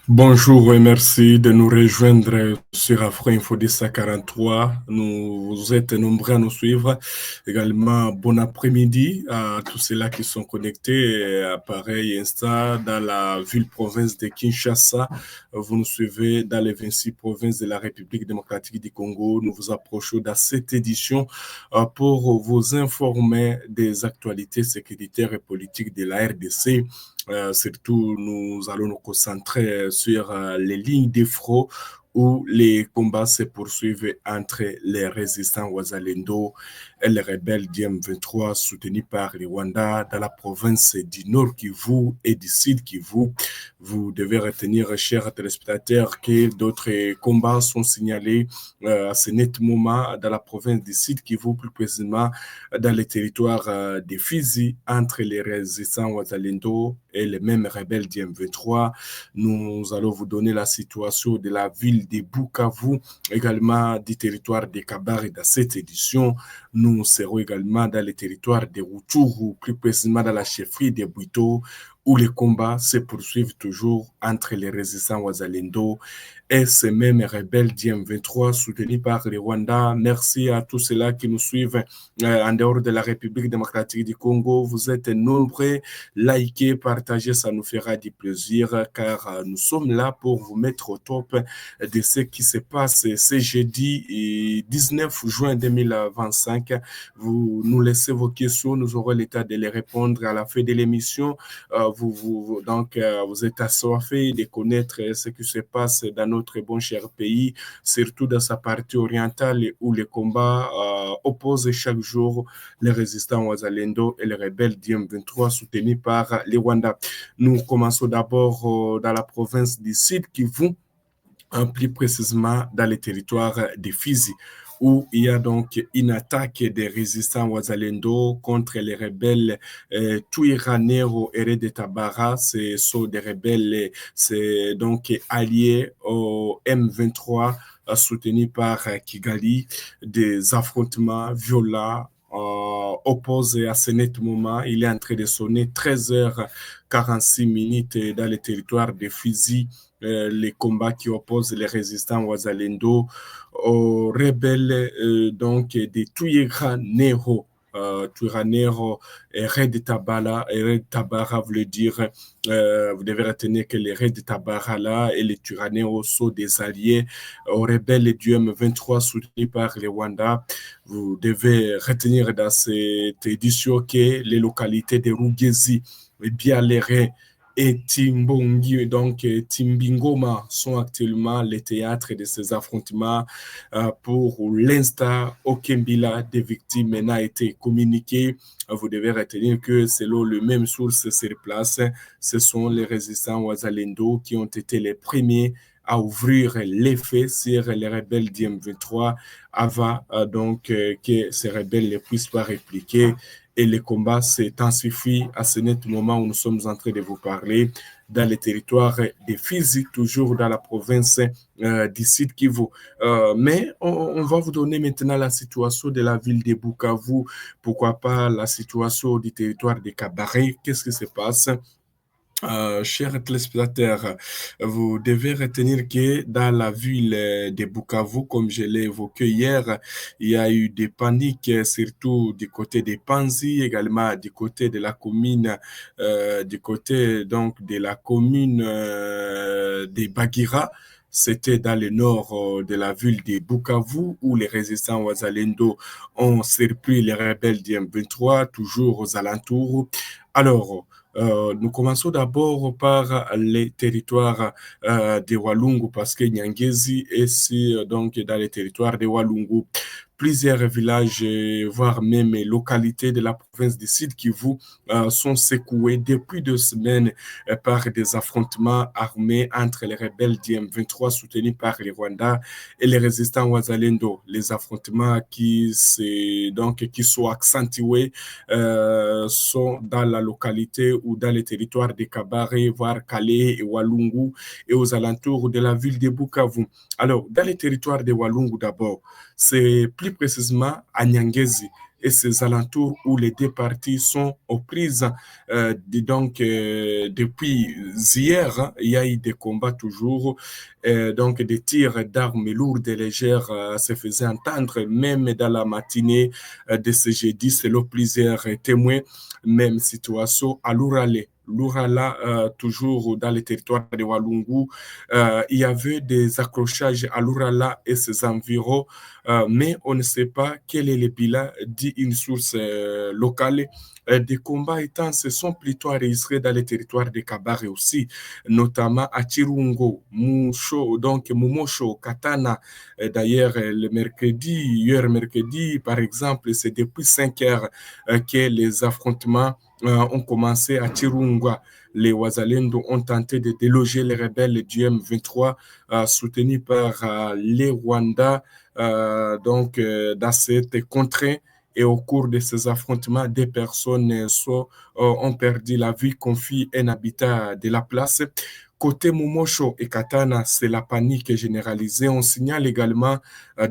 Bonjour et merci de nous rejoindre sur Afro Info 243. Vous êtes nombreux à nous suivre. Également, bon après-midi à tous ceux-là qui sont connectés à pareil Insta dans la ville-province de Kinshasa. Vous nous suivez dans les 26 provinces de la République démocratique du Congo. Nous vous approchons dans cette édition pour vous informer des actualités sécuritaires et politiques de la RDC. Surtout, nous allons nous concentrer sur les lignes de front où les combats se poursuivent entre les résistants Ouazalendo et les rebelles du M23 soutenus par le Rwanda dans la province du Nord Kivu et du Sud Kivu. Vous devez retenir, chers téléspectateurs, que d'autres combats sont signalés à ce net moment dans la province du Sud Kivu, plus précisément dans les territoires de Fizi, entre les résistants Ouazalendo et les mêmes rebelles du M23. Nous allons vous donner la situation de la ville de Bukavu, également du territoire de Kabare dans cette édition. Nous serons également dans les territoires de Rutshuru, plus précisément dans la chefferie de Bwito, où les combats se poursuivent toujours entre les résistants Ouazalendo et ces mêmes rebelles du M23 soutenus par le Rwanda. Merci à tous ceux-là qui nous suivent en dehors de la République démocratique du Congo. Vous êtes nombreux. Likez, partagez, ça nous fera du plaisir car nous sommes là pour vous mettre au top de ce qui se passe ce jeudi 19 juin 2025. Vous nous laissez vos questions, nous aurons l'état de les répondre à la fin de l'émission. Vous êtes assoiffés de connaître ce qui se passe dans notre bon cher pays, surtout dans sa partie orientale où les combats opposent chaque jour les résistants Ouazalendo et les rebelles du M23 soutenus par les Rwanda. Nous commençons d'abord dans la province du Sud Kivu, plus précisément dans les territoires de Fizi, où il y a donc une attaque des résistants Ouazalendo contre les rebelles Twirwaneho et Red Tabara. Ce sont des rebelles, c'est donc alliés au M23 soutenus par Kigali, des affrontements violents opposés à ce net moment. Il est en train de sonner 13h46 dans le territoire de Fizi, les combats qui opposent les résistants Ouazalendo aux rebelles donc de Twirwaneho. Twirwaneho et Red Tabara, et Red Tabara veut dire, vous devez retenir que les Red Tabara là et les Twirwaneho sont des alliés aux rebelles du M23 soutenus par les Rwanda. Vous devez retenir dans cette édition que les localités de Rugezi, Bialere et Timbongi, donc Timbingoma, sont actuellement les théâtres de ces affrontements. Pour l'instant, aucun bilan des victimes n'a été communiqué. Vous devez retenir que selon les mêmes sources sur place, ce sont les résistants Ouazalendo qui ont été les premiers à ouvrir les faits sur les rebelles du M23 avant que ces rebelles ne puissent pas répliquer. Et le combat s'est intensifié à ce net moment où nous sommes en train de vous parler dans les territoires de Fizi, toujours dans la province du Sud Kivu. Mais on va vous donner maintenant la situation de la ville de Bukavu, pourquoi pas la situation du territoire de Kabare, qu'est-ce qui se passe. Chers téléspectateurs, vous devez retenir que dans la ville de Bukavu, comme je l'ai évoqué hier, il y a eu des paniques, surtout du côté des Panzi, également du côté de la commune, du côté donc de la commune de Bagira. C'était dans le nord de la ville de Bukavu où les résistants Ouazalendo ont surpris les rebelles du M23, toujours aux alentours. Alors, nous commençons d'abord par les territoires de Walungu parce que Nyangezi est donc dans les territoires de Walungu. Plusieurs villages, voire même localités de la province du Sud Kivu sont secoués depuis 2 semaines par des affrontements armés entre les rebelles du M23 soutenus par les Rwanda et les résistants Ouazalendo. Les affrontements qui sont accentués sont dans la localité ou dans les territoires de Kabare, voire Calais et Walungu et aux alentours de la ville de Bukavu. Alors, dans les territoires de Walungu d'abord, c'est plus précisément à Nyangezi. et ses alentours où les deux parties sont aux prises. Depuis hier, hein, il y a eu des combats toujours, donc des tirs d'armes lourdes et légères se faisaient entendre, même dans la matinée de ce jeudi, selon plusieurs témoins, même situation à l'Ouralé. L'Ourala, toujours dans le territoire de Walungu, il y avait des accrochages à l'Ourala et ses environs, mais on ne sait pas quel est le bilan, dit une source locale. Des combats intenses se sont plutôt enregistrés dans les territoires de Kabare aussi, notamment à Chirungo, Moucho, donc Mumosho, Katana. D'ailleurs, le mercredi, hier mercredi, par exemple, c'est depuis 5 heures que les affrontements ont commencé à Chirunga. Les Wazalendo ont tenté de déloger les rebelles du M23 soutenus par les Rwandais dans cette contrée. Et au cours de ces affrontements, des personnes ont perdu la vie, confie un habitat de la place. Côté Momosho et Katana, c'est la panique généralisée. On signale également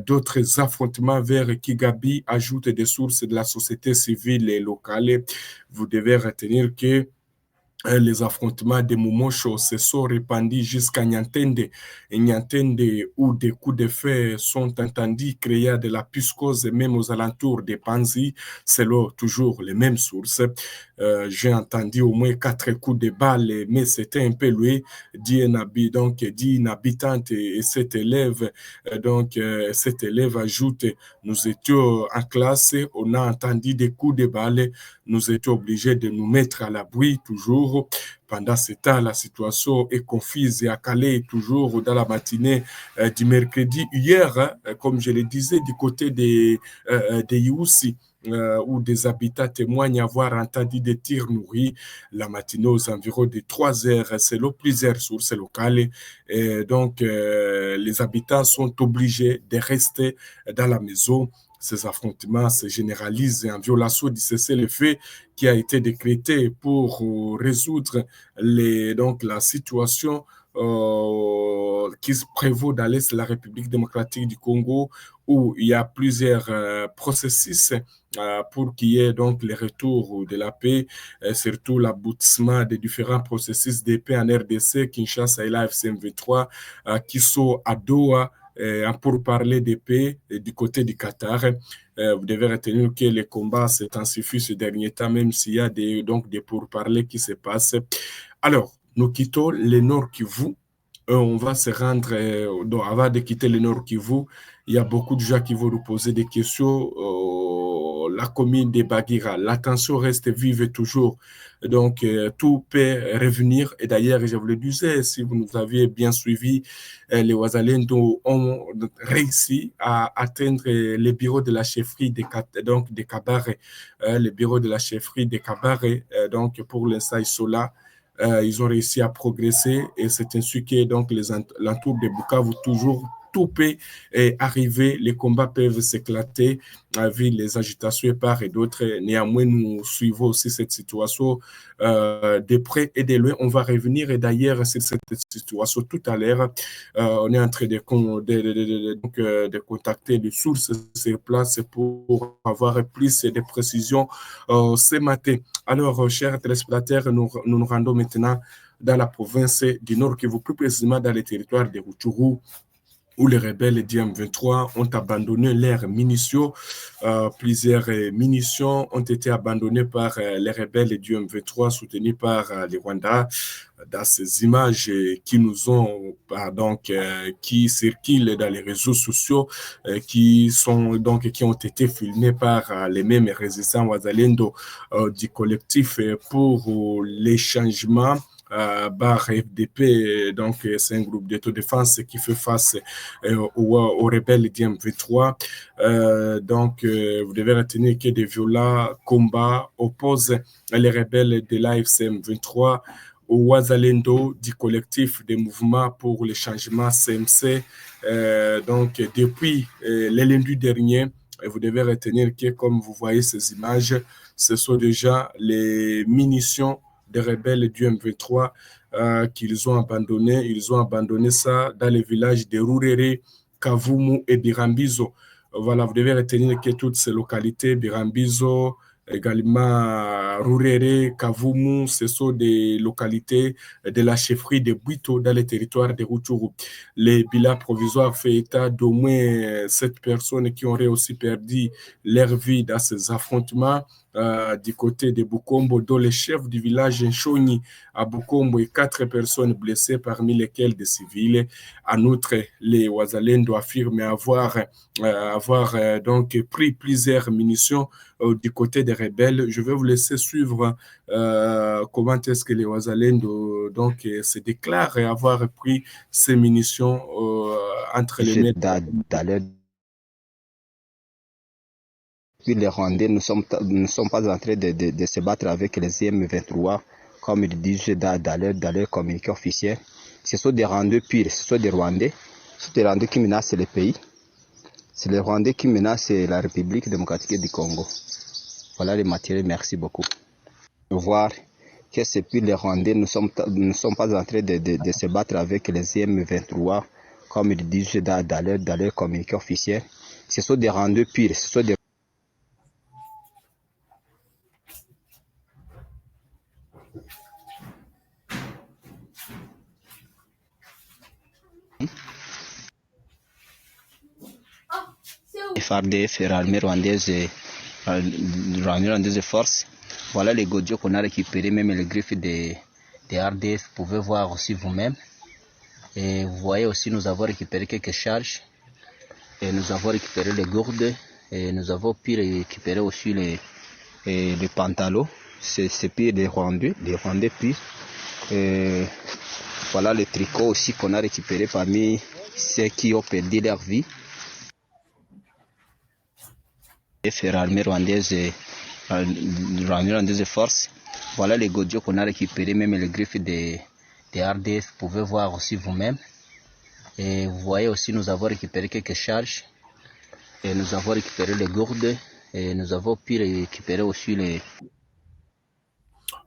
d'autres affrontements vers Kigabi, ajoute des sources de la société civile et locale. Vous devez retenir que les affrontements de Momosho se sont répandus jusqu'à Nyantende. Et Nyantende, où des coups de feu sont entendus, créant de la piscose même aux alentours de Panzi, selon toujours les mêmes sources. J'ai entendu au moins 4 coups de balle, mais c'était un peu loué, dit une habitante et cet élève. Cet élève ajoute, nous étions en classe, on a entendu des coups de balle, nous étions obligés de nous mettre à l'abri toujours. Pendant ce temps, la situation est confuse et accalée toujours dans la matinée du mercredi. Hier, hein, comme je le disais, du côté de Youssi, où des habitants témoignent avoir entendu des tirs nourris la matinée aux environs de 3 heures, selon plusieurs sources locales. Les habitants sont obligés de rester dans la maison. Ces affrontements se généralisent en violation du cessez-le-feu qui a été décrété pour résoudre la situation qui prévaut dans l'Est de la République démocratique du Congo, où il y a plusieurs processus pour qu'il y ait donc le retour de la paix, surtout l'aboutissement des différents processus de paix en RDC, Kinshasa et la FCM23, qui sont à Doha pour parler de paix du côté du Qatar. Vous devez retenir que les combats s'intensifient ce dernier temps, même s'il y a des pourparlers qui se passent. Alors, nous quittons le Nord Kivu. On va se rendre, avant de quitter le Nord Kivu, il y a beaucoup de gens qui vont nous poser des questions. La commune de Bagira, la tension reste vive toujours. Donc, tout peut revenir. Et d'ailleurs, je vous le disais, si vous nous aviez bien suivi, les Ouazalendo ont réussi à atteindre les bureaux de la chefferie de Kabare, les bureaux de la chefferie de Kabare. Donc, pour l'instant, ils sont là. Ils ont réussi à progresser et c'est ainsi que donc les alentours de Bukavu toujours tout peut arriver, les combats peuvent s'éclater avec les agitations et part et d'autres. Néanmoins, nous suivons aussi cette situation de près et de loin. On va revenir et d'ailleurs sur cette situation tout à l'heure. On est en train de contacter les sources sur place pour avoir plus de précisions ce matin. Alors, chers téléspectateurs, nous rendons maintenant dans la province du Nord Kivu, plus précisément dans le territoire de Rutshuru, où les rebelles du M23 ont abandonné leurs munitions. Plusieurs munitions ont été abandonnées par les rebelles du M23 soutenus par les Rwandais. Dans ces images qui circulent dans les réseaux sociaux, qui ont été filmées par les mêmes résistants Wazalendo du collectif pour les changements. Bar FDP, donc c'est un groupe d'autodéfense qui fait face aux rebelles du M23. Vous devez retenir que des violents combats opposent les rebelles de l'AFC M23 au Wazalendo du collectif des mouvements pour le changement CMC. Depuis le lundi dernier, vous devez retenir que, comme vous voyez ces images, ce sont déjà les munitions des rebelles du M23 qu'ils ont abandonné. Ils ont abandonné ça dans les villages de Rurere, Kavumu et Birambizo. Voilà, vous devez retenir que toutes ces localités, Birambizo, également Rurere, Kavumu, ce sont des localités de la chefferie de Buito dans les territoires de Rutshuru. Les bilans provisoires fait état d'au moins 7 personnes qui auraient aussi perdu leur vie dans ces affrontements. Du côté de Bukombo, dont le chef du village Nchoni à Bukombo et 4 personnes blessées, parmi lesquelles des civils. En outre, les Wazalendo affirment avoir donc pris plusieurs munitions du côté des rebelles. Je vais vous laisser suivre comment est-ce que les Wazalendo donc se déclarent avoir pris ces munitions entre les mains. Puis les Rwandais ne sont pas en train de se battre avec les M23, comme ils disent dans leur communiqué officiel. Ce sont des Rwandais purs, ce sont des Rwandais qui menacent le pays. C'est les Rwandais qui menacent la République démocratique du Congo. Voilà les matériels, merci beaucoup. Voir que c'est puis les Rwandais ne sont pas en train de se battre avec les M23, comme ils disent dans leur communiqué officiel. Ce sont des Rwandais purs, ce sont des FARDF, l'armée rwandaise force. Voilà les Godjo qu'on a récupérés, même les griffes des RDF, vous pouvez voir aussi vous-même. Et vous voyez aussi, nous avons récupéré quelques charges. Et nous avons récupéré les gourdes. Et nous avons pu récupérer aussi les pantalons. C'est puis les Rwandais puis. Et voilà les tricots aussi qu'on a récupérés parmi ceux qui ont perdu leur vie. L'armée rwandaise force. Voilà les Godjo qu'on a récupérés, même les griffes des RDF, vous pouvez voir aussi vous-même. Et vous voyez aussi, nous avons récupéré quelques charges. Et nous avons récupéré les gourdes. Et nous avons pu récupérer aussi les...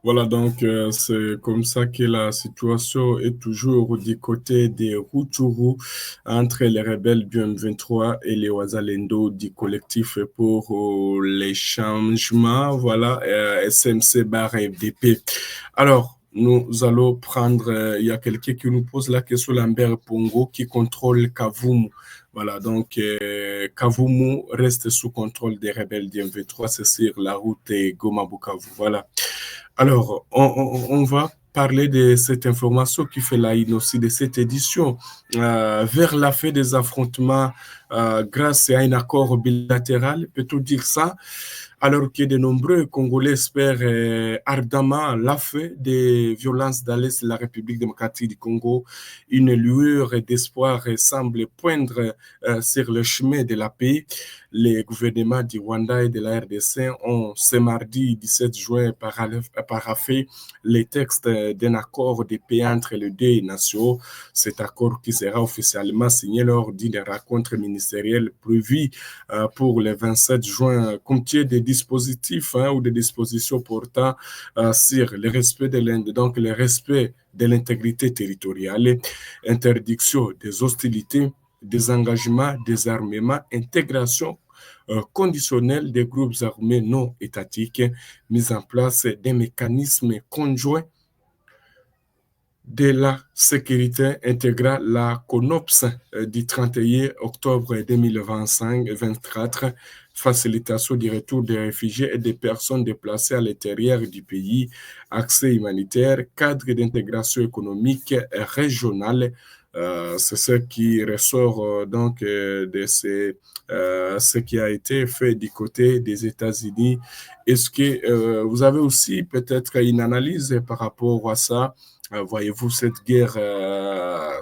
Voilà, donc c'est comme ça que la situation est toujours du côté des Rutshuru entre les rebelles du M23 et les Wazalendo du collectif pour les changements, voilà, SMC/FDP. Alors, nous allons prendre, il y a quelqu'un qui nous pose la question, Lambert Pongo, qui contrôle Kavumu. Voilà, donc Kavumu reste sous contrôle des rebelles du M23, c'est sur la route Goma-Bukavu. Voilà. Alors, on va parler de cette information qui fait la une aussi de cette édition. Vers la fin des affrontements, grâce à un accord bilatéral, peut-on dire ça? Alors que de nombreux Congolais espèrent ardemment la fin des violences dans l'Est de la République démocratique du Congo, une lueur d'espoir semble poindre sur le chemin de la paix. Les gouvernements du Rwanda et de la RDC ont ce mardi 17 juin paraphé les textes d'un accord de paix entre les deux nations. Cet accord qui sera officiellement signé lors d'une rencontre ministérielle prévue pour le 27 juin contient des dispositifs ou des dispositions portant sur le respect de le respect de l'intégrité territoriale, interdiction des hostilités, désengagement, désarmement, intégration conditionnelle des groupes armés non étatiques, mise en place des mécanismes conjoints de la sécurité intégrant la CONOPS du 31 octobre 2025-24, facilitation du retour des réfugiés et des personnes déplacées à l'intérieur du pays, accès humanitaire, cadre d'intégration économique régionale. C'est ce qui ressort donc de ce qui a été fait du côté des États-Unis. Est-ce que vous avez aussi peut-être une analyse par rapport à ça? Voyez-vous cette guerre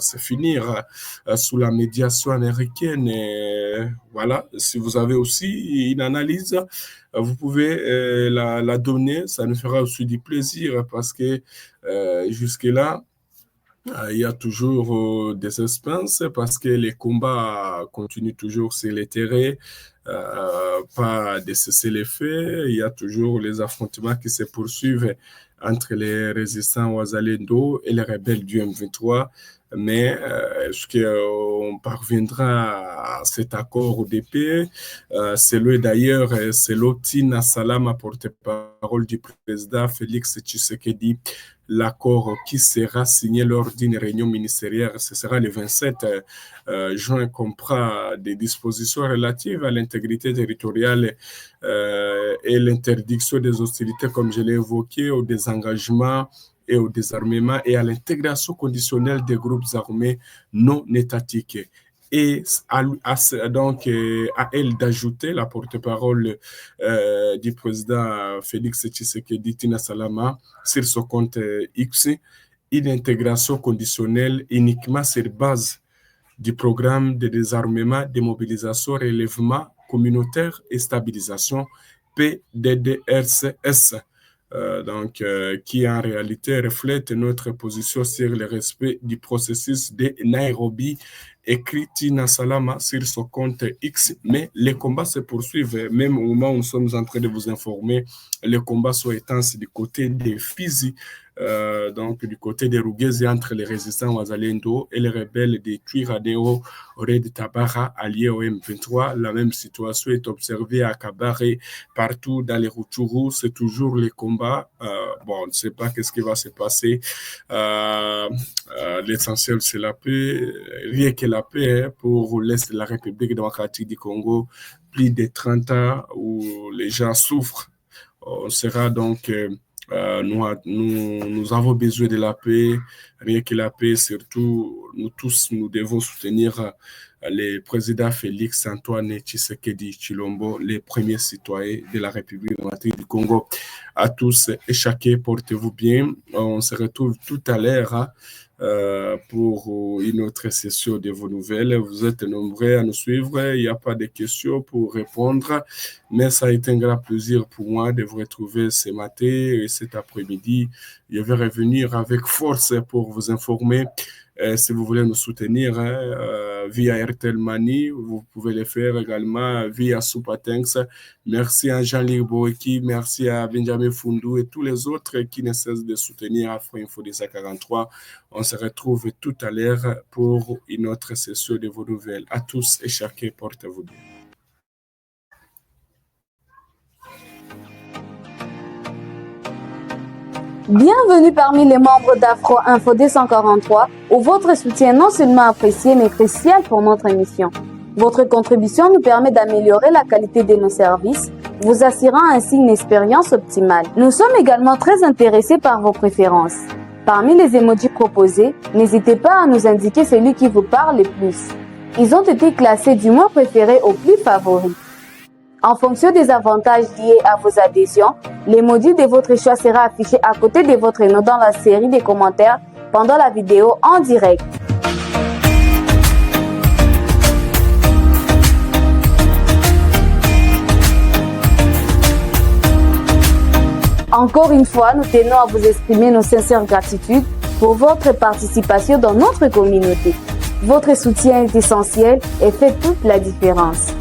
se finir sous la médiation américaine? Et voilà, si vous avez aussi une analyse, vous pouvez la donner. Ça nous fera aussi du plaisir parce que jusque-là, il y a toujours des suspenses parce que les combats continuent toujours sur les terrains, pas de cesser les faits. Il y a toujours les affrontements qui se poursuivent entre les résistants Ouazalendo et les rebelles du M23. Mais est-ce qu'on parviendra à cet accord de paix? C'est le d'ailleurs, c'est Tina Salama, porte-parole du président Félix Tshisekedi. L'accord qui sera signé lors d'une réunion ministérielle, ce sera le 27 juin, comprend des dispositions relatives à l'intégrité territoriale et l'interdiction des hostilités, comme je l'ai évoqué, au désengagement et au désarmement et à l'intégration conditionnelle des groupes armés non étatiques. Et donc à elle d'ajouter, la porte-parole du président Félix Tshisekedi, Tina Salama, sur son compte X, une intégration conditionnelle uniquement sur base du programme de désarmement, démobilisation, relèvement communautaire et stabilisation PDDRCS. Qui en réalité reflète notre position sur le respect du processus de Nairobi, écrit Tina Salama sur son compte X. Mais les combats se poursuivent, même au moment où nous sommes en train de vous informer, les combats sont intenses du côté des Fizi, donc du côté des Rugezi, entre les résistants Ouazalendo et les rebelles des Twirwaneho, Red Tabara, alliés au M23. La même situation est observée à Kabare, partout dans les Rutshuru, c'est toujours les combats. On ne sait pas qu'est-ce qui va se passer. L'essentiel, c'est la paix. Rien que la paix pour l'Est de la République démocratique du Congo, plus de 30 ans où les gens souffrent. On sera donc... nous avons besoin de la paix, rien que la paix, surtout nous tous, nous devons soutenir le président Félix Antoine Tshisekedi Tshilombo, les premiers citoyens de la République démocratique du Congo. À tous et chacun, portez-vous bien. On se retrouve tout à l'heure pour une autre session de vos nouvelles. Vous êtes nombreux à nous suivre. Il n'y a pas de questions pour répondre, mais ça a été un grand plaisir pour moi de vous retrouver ce matin et cet après-midi. Je vais revenir avec force pour vous informer. Si vous voulez nous soutenir via Airtel Money, vous pouvez le faire également via Superthanks. Merci à Jean-Luc Boeki, merci à Benjamin Fundu et tous les autres qui ne cessent de soutenir Afro-Info 43. On se retrouve tout à l'heure pour une autre session de vos nouvelles. À tous et chacun, portez-vous bien. Bienvenue parmi les membres d'Afro-Info 243, où votre soutien est non seulement apprécié, mais crucial pour notre émission. Votre contribution nous permet d'améliorer la qualité de nos services, vous assurant ainsi une expérience optimale. Nous sommes également très intéressés par vos préférences. Parmi les emojis proposés, n'hésitez pas à nous indiquer celui qui vous parle le plus. Ils ont été classés du moins préféré au plus favori. En fonction des avantages liés à vos adhésions, l'emoji de votre choix sera affiché à côté de votre nom dans la série des commentaires pendant la vidéo en direct. Encore une fois, nous tenons à vous exprimer nos sincères gratitudes pour votre participation dans notre communauté. Votre soutien est essentiel et fait toute la différence.